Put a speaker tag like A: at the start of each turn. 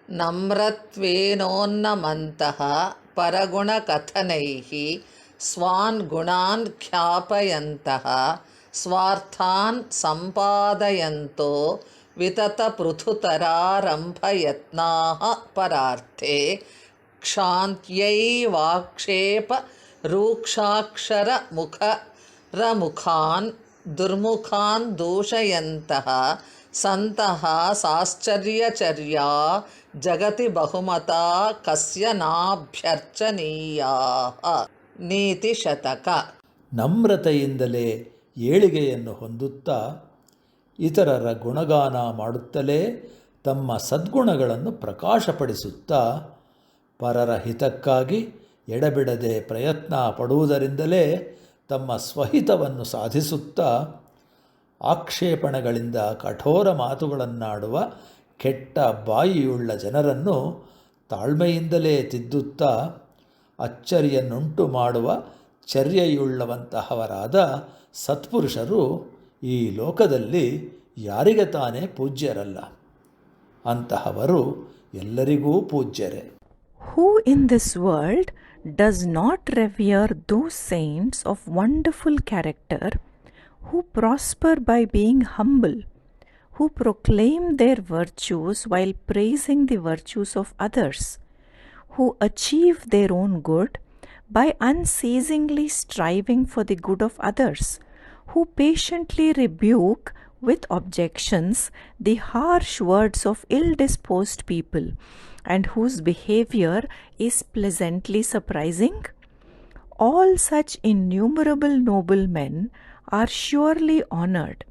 A: ನಮ್ರತ್ವೇನೋನ್ನಮಂತಃ ಪರಗುಣಕಥನೈಃ ಸ್ವಾನ್ ಗುಣಾನ್ ಖ್ಯಾಪಯಂತಃ ಸ್ವಾರ್ಥಾನ್ ಸಂಪಾದಯಂತೋ ವಿತತ ಪೃಥುತರಾರಂಭಯತ್ನಾಃ ಪರಾರ್ಥೆ ಕ್ಷಾಂತ್ಯೈವಾಕ್ಷೇಪ ರೂಕ್ಷಾಕ್ಷರ ಮುಖರಮುಖಾನ್ ದುರ್ಮುಖಾನ್ ದೂಷಯಂತಃ ಸಂತಃ ಸಾಶ್ಚರ್ಯಚರ್ಯಾ ಜಗತಿ ಬಹುಮತಾ ಕಸ್ಯ ನಾಭ್ಯರ್ಚನೀಯಾಃ. ನೀತಿ ಶತಕ.
B: ನಮ್ರತೆಯಿಂದಲೇ ಏಳಿಗೆಯನ್ನು ಹೊಂದುತ್ತಾ ಇತರರ ಗುಣಗಾನ ಮಾಡುತ್ತಲೇ ತಮ್ಮ ಸದ್ಗುಣಗಳನ್ನು ಪ್ರಕಾಶಪಡಿಸುತ್ತಾ ಪರರ ಹಿತಕ್ಕಾಗಿ ಎಡಬಿಡದೆ ಪ್ರಯತ್ನ ಪಡುವುದರಿಂದಲೇ ತಮ್ಮ ಸ್ವಹಿತವನ್ನು ಸಾಧಿಸುತ್ತಾ ಆಕ್ಷೇಪಣೆಗಳಿಂದ ಕಠೋರ ಮಾತುಗಳನ್ನಾಡುವ ಕೆಟ್ಟ ಬಾಯಿಯುಳ್ಳ ಜನರನ್ನು ತಾಳ್ಮೆಯಿಂದಲೇ ತಿದ್ದುತ್ತಾ ಅಚ್ಚರಿಯನ್ನುಂಟು ಮಾಡುವ ಚರ್ಯೆಯುಳ್ಳವಂತಹವರಾದ ಸತ್ಪುರುಷರು ಈ ಲೋಕದಲ್ಲಿ ಯಾರಿಗೆ ತಾನೇ ಪೂಜ್ಯರಲ್ಲ. ಅಂತಹವರು ಎಲ್ಲರಿಗೂ ಪೂಜ್ಯರೇ.
C: Who in this world does not revere those saints of wonderful character who prosper by being humble, who proclaim their virtues while praising the virtues of others, who achieve their own good by unceasingly striving for the good of others, who patiently rebuke with objections the harsh words of ill-disposed people, and whose behavior is pleasantly surprising? All such innumerable noble men are surely honored